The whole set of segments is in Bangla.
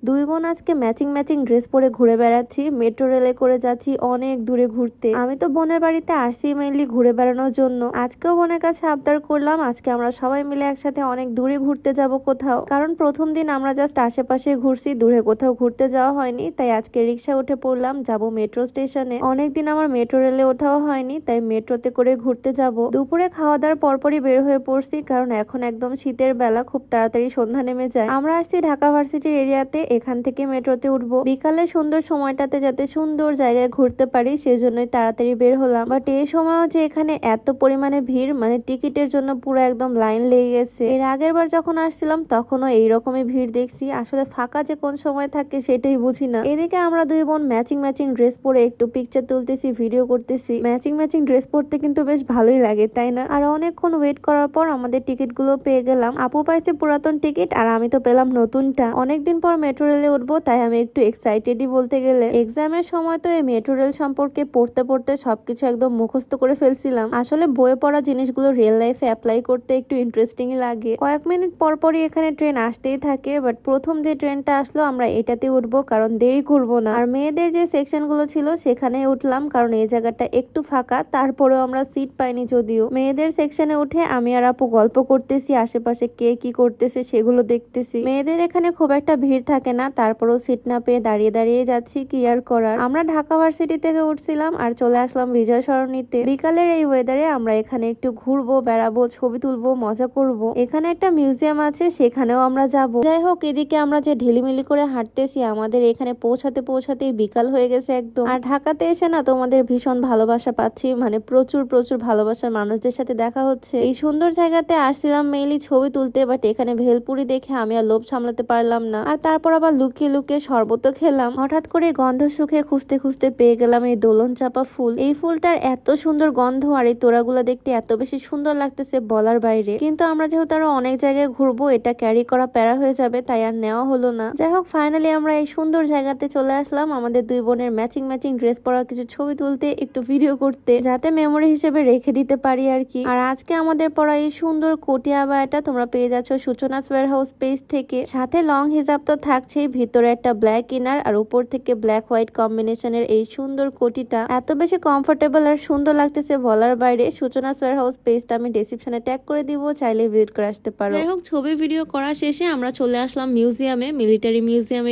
দুই বোন আজকে ম্যাচিং ম্যাচিং ড্রেস পরে ঘুরে বেড়াচ্ছি। মেট্রো রেলে করে যাচ্ছি অনেক দূরে ঘুরতে। আমি তো বোনের বাড়িতে আসছি মেইনলি ঘুরে বেড়ানোর জন্য। আজকেও বোনের কাছে আবদার করলাম আজকে আমরা সবাই মিলে একসাথে অনেক দূরে ঘুরতে যাব কোথাও, কারণ প্রথম দিন আমরা জাস্ট আশেপাশে ঘুরছি, দূরে কোথাও ঘুরতে যাওয়া হয়নি। তাই আজকে রিক্সা উঠে পড়লাম, যাব মেট্রো স্টেশনে। অনেকদিন আমার মেট্রো রেলে ওঠাও হয়নি, তাই মেট্রোতে করে ঘুরতে যাব। দুপুরে খাওয়া দাওয়ার পরপরই বের হয়ে পড়ছি, কারণ এখন একদম শীতের বেলা, খুব তাড়াতাড়ি সন্ধ্যা নেমে যায়। আমরা আসছি ঢাকা ভার্সিটির এরিয়াতে, এখান থেকে মেট্রোতে উঠবো। বিকালে সুন্দর সময়টাতে যাতে সুন্দর জায়গায় ঘুরতে পারি সেজন্যই তাড়াতাড়ি বের হলাম। বাট এই সময়ও যে এখানে এত পরিমাণে ভিড়, মানে টিকিটের জন্য পুরো একদম লাইন লেগে গেছে। এর আগের বার যখন আসছিলাম তখনও এইরকমই ভিড় দেখছি। আসলে ফাঁকা যে কোন সময় থাকে সেটাই বুঝি না। এদিকে আমরা দুই বোন ম্যাচিং ম্যাচিং ড্রেস পরে একটু পিকচার তুলতেছি, ভিডিও করতেছি। ম্যাচিং ম্যাচিং ড্রেস পরতে কিন্তু বেশ ভালোই লাগে, তাই না? আর অনেকক্ষণ ওয়েট করার পর আমাদের টিকিট গুলো পেয়ে গেলাম। আপু পাইছে পুরাতন টিকিট আর আমি তো পেলাম নতুনটা। অনেকদিন পর মেট্রো রেলে উঠবো, তাই আমি একটু এক্সাইটেডই বলতে গেলে। এক্সামের সময় তো এই মেট্রো রেল সম্পর্কে পড়তে পড়তে সবকিছু একদম মুখস্থ করে ফেলছিলাম। আসলে বইয়ে পড়া জিনিসগুলো রিয়েল লাইফে অ্যাপ্লাই করতে একটু ইন্টারেস্টিংই লাগে। কয়েক মিনিট পরপরই এখানে ট্রেন আসতেই থাকে, বাট প্রথম যে ট্রেনটা আসলো আমরা এটাতে উঠবো, কারণ দেরি করবো না। আর মেয়েদের যে সেকশন গুলো ছিল সেখানে উঠলাম, কারণ এই জায়গাটা একটু ফাঁকা। তারপরেও আমরা সিট পাইনি যদিও। মেয়েদের সেকশনে উঠে আমি আর আপু গল্প করতেছি, আশেপাশে কে কি করতেছে সেগুলো দেখতেছি। মেয়েদের এখানে খুব একটা ভিড় থাকে না, তারপরেও সিট না পেয়ে দাঁড়িয়ে দাঁড়িয়ে যাচ্ছি, কি আর করার। আমরা ঢাকা ভার্সিটি থেকে উঠছিলাম আর চলে আসলাম বিজয় সরণিতে। বিকালের এই ওয়েদারে আমরা এখানে একটু ঘুরবো, বেড়াবো, ছবি তুলবো, মজা করব। এখানে একটা মিউজিয়াম আছে, সেখানেও আমরা যাব। যাই হোক, এদিকে আমরা যে ঢিলিমিলি করে হাঁটতেছি, আমাদের এখানে পৌঁছাতে পৌঁছাতেই বিকাল হয়ে গেছে একদম। আর ঢাকাতে এসে না তোমাদের ভীষণ ভালোবাসা পাচ্ছি, মানে প্রচুর প্রচুর ভালোবাসার মানুষদের সাথে দেখা হচ্ছে। এই সুন্দর জায়গাতে আসছিলাম মেইনলি ছবি তুলতে, বাট এখানে ভেলপুরি দেখে আমি আর লোভ সামলাতে পারলাম না। আর তারপর আবার লুকিয়ে লুকিয়ে শরবত খেলাম। হঠাৎ করে গন্ধ সুখে খুঁজতে খুঁজতে পেয়ে গেলাম এই দোলন চাপা ফুল। এই ফুলটার এত সুন্দর গন্ধ আর এই তোড়াগুলো দেখতে এত বেশি সুন্দর লাগতেছে বলার বাইরে। কিন্তু আমরা যেহেতু আরো অনেক জায়গায় ঘুরবো, এটা ক্যারি করা প্যারা হয়ে যাবে, তাই আর নেওয়া হলো না। যাই হোক, ফাইনালি আমরা এই সুন্দর জায়গাতে চলে আসলাম আমাদের দুই বোনের ম্যাচিং ম্যাচিং ড্রেস পরা কিছু ছবি তুলতে, একটু ভিডিও করতে, যাতে মেমোরি হিসেবে রেখে দিতে পারি আর কি। আর আজকে আমাদের পরা এই সুন্দর কোটি আবায়াটা তোমরা পেয়ে যাচ্ছ সূচনাস ওয়্যারহাউস পেজ থেকে। সাথে লং হিজাব তো থাকছেই, ভিতরে একটা ব্ল্যাক ইনার আর উপর থেকে ব্ল্যাক হোয়াইট কম্বিনেশনের এই সুন্দর কোটিটা এত বেশি কমফোর্টেবল আর সুন্দর লাগতেছে বলার বাইরে। সূচনাস ওয়্যারহাউস পেজটা আমি ডেসক্রিপশনে ট্যাগ করে দিব, চাইলে ভিজিট করে আসতে পারো। যাই হোক, ছবি ভিডিও করা শেষে আমরা চলে আসলাম মিউজিয়ামে, মিলিটারি মিউজিয়াম।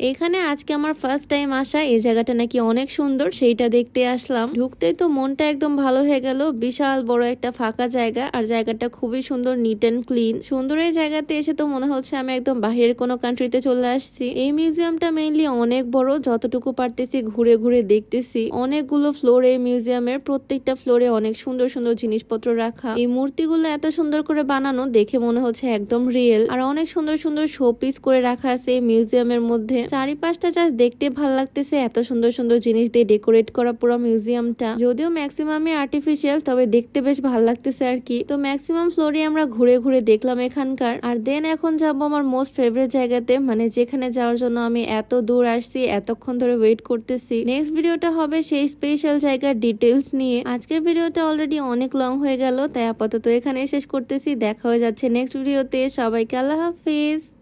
এখানে আজকে আমার ফার্স্ট টাইম আসা। এই জায়গাটা নাকি অনেক সুন্দর, সেইটা দেখতে আসলাম। ঢুকতেই তো মনটা একদম ভালো হয়ে গেল। বিশাল বড় একটা ফাঁকা জায়গা, আর জায়গাটা খুবই সুন্দর, নিট এন্ড ক্লিন। সুন্দর এই জায়গাতে এসে তো মনে হচ্ছে আমি একদম বাহিরের কোনো কান্ট্রিতে চলে আসছি। এই মিউজিয়ামটা মেইনলি অনেক বড়, যতটুকু পারতেছি ঘুরে ঘুরে দেখতেছি। অনেকগুলো ফ্লোর এই মিউজিয়ামের, প্রত্যেকটা ফ্লোরে অনেক সুন্দর সুন্দর জিনিসপত্র রাখা। এই মূর্তিগুলো এত সুন্দর করে বানানো, দেখে মনে হচ্ছে একদম রিয়েল। আর অনেক সুন্দর সুন্দর শো পিস করে রাখা আছে এই মিউজিয়ামের মধ্যে। চারিপাশটা জাস্ট দেখতে ভালো লাগতেছে, এত সুন্দর সুন্দর জিনিস দিয়ে ডেকোরেট করা পুরো মিউজিয়ামটা। যদিও ম্যাক্সিমামই আর্টিফিশিয়াল, তবে দেখতে বেশ ভালো লাগতেছে আর কি। তো ম্যাক্সিমাম ফ্লোরে আমরা ঘুরে ঘুরে দেখলাম এখানকার। আর দেন এখন যাবো আমার মোস্ট ফেভারিট জায়গাতে, মানে যেখানে যাওয়ার জন্য আমি এত দূর আসছি, এতক্ষণ ধরে ওয়েট করতেছি। নেক্সট ভিডিওটা হবে সেই স্পেশাল জায়গার ডিটেলস নিয়ে। আজকের ভিডিওটা অলরেডি অনেক লং হয়ে গেল, তাই আপাতত এখানে শেষ করতেছি। দেখা হয়ে যাচ্ছে নেক্সট ভিডিওতে। সবাইকে আল্লাহ হাফিজ।